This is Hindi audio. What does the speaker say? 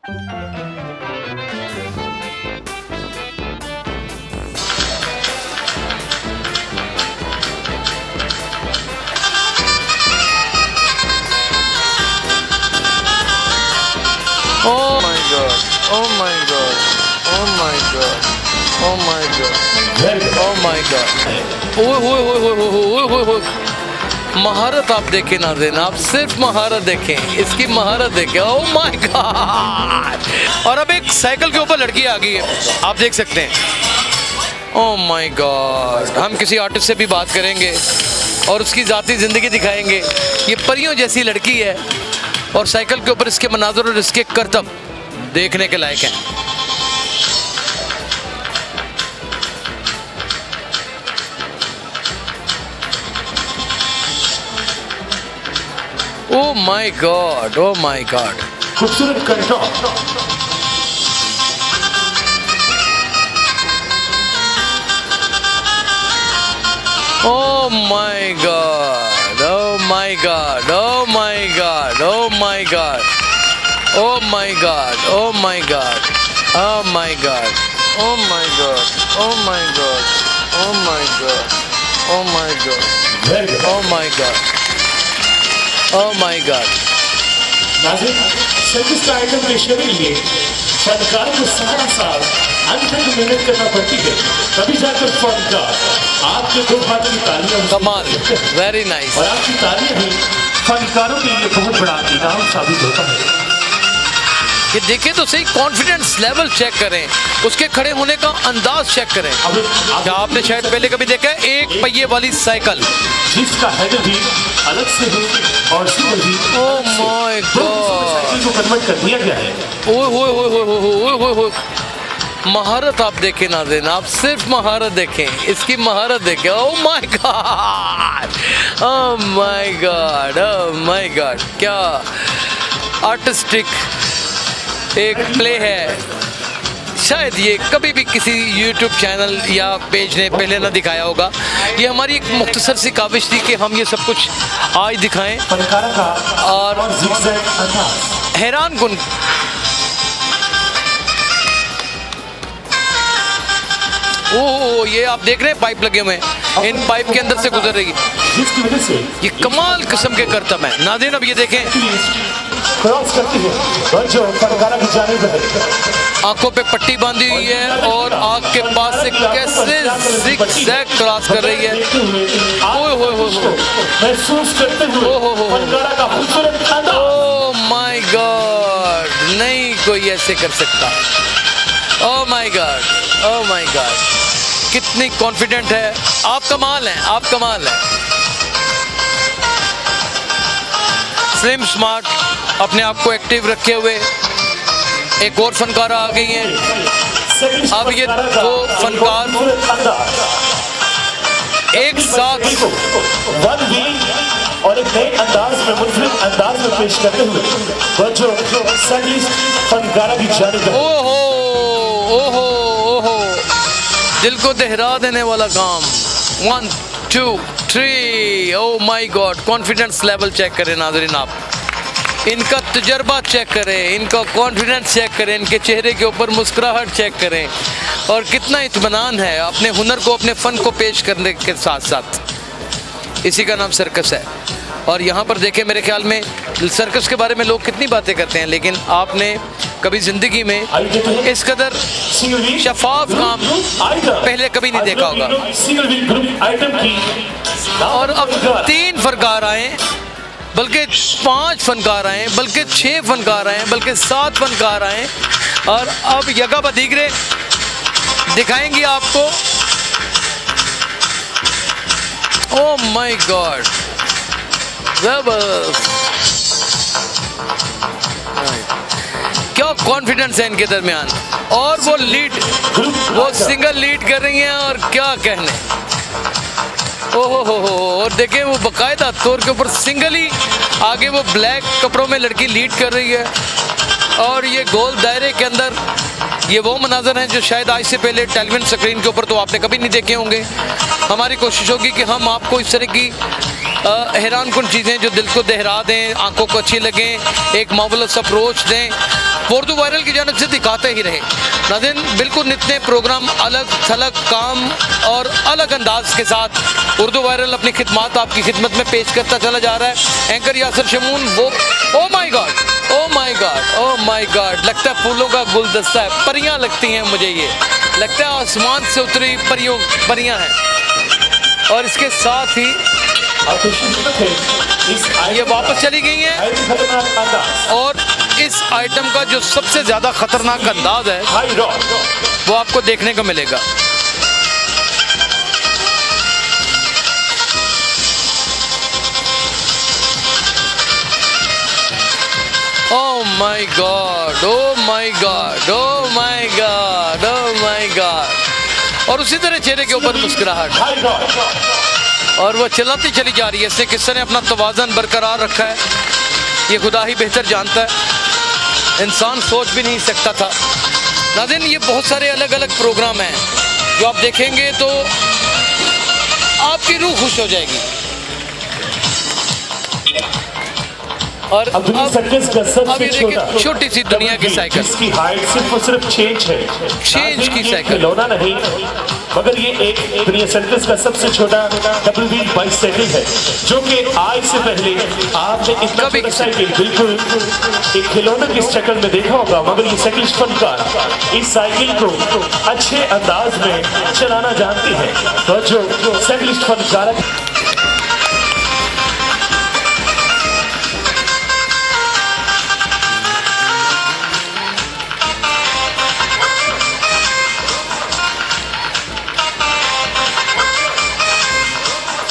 Oh my god, oh my god, oh my god, oh my god, oh my god. ओए महारत आप देखें नाज़रीन, आप सिर्फ महारत देखें, इसकी महारत देखें। ओह माय गॉड। और अब एक साइकिल के ऊपर लड़की आ गई है, आप देख सकते हैं। ओह माय गॉड। हम किसी आर्टिस्ट से भी बात करेंगे और उसकी ज़ाती ज़िंदगी दिखाएंगे। ये परियों जैसी लड़की है और साइकिल के ऊपर इसके मनाज़र और इसके करतब देखने के लायक हैं। Oh my God! Oh my God! खूबसूरत कंठों Oh my God! Oh my God! Oh my God! Oh my God! Oh my God! Oh my God! Oh my God! Oh my God! Oh my God! Oh my God! Oh my God! Oh my God! Oh my God! नाज़रीन, सर्विस का आइटम पेश करने के लिए फनकार को सारा साल अंत तक मेहनत करना पड़ती है, तभी जाकर फनकार आपके दो हाथों की तालियां कमाल, very nice. और आपकी तालियां ही फनकारों के लिए बहुत बड़ा इनाम साबित होता है। ये देखें तो सही, कॉन्फिडेंस लेवल चेक करें, उसके खड़े होने का अंदाज चेक करें। क्या आपने शायद पहले कभी देखा है एक पहिए वाली साइकिल जिसका हेडर भी अलग से है और सीवर भी ओह माय गॉड, को कन्वर्ट कर दिया गया है। ओए महारत आप देखें नाज़रीन, आप सिर्फ महारत देखें, इसकी महारत देखें। ओह my God, oh my God, oh my God. क्या आर्टिस्टिक एक प्ले है। शायद ये कभी भी किसी YouTube चैनल या पेज ने पहले ना दिखाया होगा। ये हमारी एक मुख्तसर सी काविश थी कि हम ये सब कुछ आज दिखाएं और हैरान कुन ओह, ये आप देख रहे हैं पाइप लगे हुए हैं, इन पाइप के अंदर से गुजर रही है। ये कमाल किस्म के करतब हैं नाज़रीन। अब ये देखें, क्रॉस करती है और जो फनकारा की जानिब है, आंखों पे पट्टी बांधी हुई है और आंख के पास से कैसे ज़िगज़ैग क्रॉस कर रही है। महसूस करते हुए फनकारा का खूबसूरत खाना। ओह माय गॉड, नहीं कोई ऐसे कर सकता। ओह my God, oh my God, कितनी कॉन्फिडेंट है। आप कमाल हैं, आप कमाल हैं। स्लिम स्मार्ट, अपने आप को एक्टिव रखे हुए एक और फनकारा आ गई हैं। अब ये दो फनकार एक साथ वन व्हील और एक नए अंदाज में, मुख्तलिफ अंदाज में पेश करते हुए वो जो संगीत फनकारा की जानिब है। ओहो ओहो ओहो, दिल को दहरा देने वाला काम। 1 2 3, oh my God. Confidence level check करें नाज़रीन, आप इनका तजर्बा चेक करें, इनका कॉन्फिडेंस चेक करें, इनके चेहरे के ऊपर मुस्कुराहट चेक करें और कितना इत्मीनान है अपने हुनर को, अपने फ़न को पेश करने के साथ साथ। इसी का नाम सर्कस है। और यहाँ पर देखें, मेरे ख्याल में सर्कस के बारे में लोग कितनी बातें करते हैं, लेकिन आपने कभी ज़िंदगी में इस कदर शफाफ काम पहले कभी नहीं देखा होगा। और अब 3 फनकार आए, बल्कि 5 फनकार आए, बल्कि 6 फनकार आए, बल्कि 7 फनकार आए और अब यगा बदीगरे दिखाएंगी आपको। ओह माय गॉड, जबरदस्त, क्या कॉन्फिडेंस है इनके दरमियान। और वो लीड, वो सिंगल लीड कर रही हैं और क्या कहने। ओहो हो, और देखें वो बाकायदा तौर के ऊपर सिंगली आगे वो ब्लैक कपड़ों में लड़की लीड कर रही है और ये गोल दायरे के अंदर ये वो मनाजर हैं जो शायद आज से पहले टेलीविजन स्क्रीन के ऊपर तो आपने कभी नहीं देखे होंगे। हमारी कोशिश होगी कि हम आपको इस तरह की हैरान कुन चीज़ें जो दिल को दहरा दें, आंखों को अच्छी लगें, एक मार्वलस अप्रोच दें, उर्दू वायरल की जानिब से दिखाते ही रहे। नाज़रीन, बिल्कुल नित्य प्रोग्राम अलग थलग काम और अलग अंदाज के साथ उर्दू वायरल अपनी खिदमत आपकी खिदमत में पेश करता चला जा रहा है। एंकर यासिर शमून, वो oh my God, oh my God, oh my God, लगता है फूलों का गुलदस्ता है, परियां लगती हैं मुझे, ये लगता है आसमान से उतरी परियां हैं। और इसके साथ ही ये वापस चली गई हैं और इस आइटम का जो सबसे ज़्यादा खतरनाक अंदाज है वो आपको देखने को मिलेगा। Oh my God, oh my God, oh my God, oh my God. और उसी तरह चेहरे के ऊपर मुस्कुराहट और वो चलाती चली जा रही है। इसने किस तरह अपना तवाज़न बरकरार रखा है ये खुदा ही बेहतर जानता है, इंसान सोच भी नहीं सकता था। नाज़रीन, ये बहुत सारे अलग अलग प्रोग्राम हैं जो आप देखेंगे तो आपकी रूह खुश हो जाएगी। और अब ये देखिए छोटी सी दुनिया की साइकिल, जिसकी हाइट सिर्फ और सिर्फ चेंज है, चेंज की साइकिल, खिलौना नहीं, मगर ये एक दुनिया सर्कस का सबसे छोटा डबल व्हील बाइसाइकिल है, जो कि आज से पहले आपने इतना छोटा साइकिल बिल्कुल एक खिलौने की शक्ल में देखा होगा, मगर ये साइकिल फनकार इस साइकिल को अच्छे अंदाज में चलाना जानती है। तो जो साइकिलिस्ट फनकार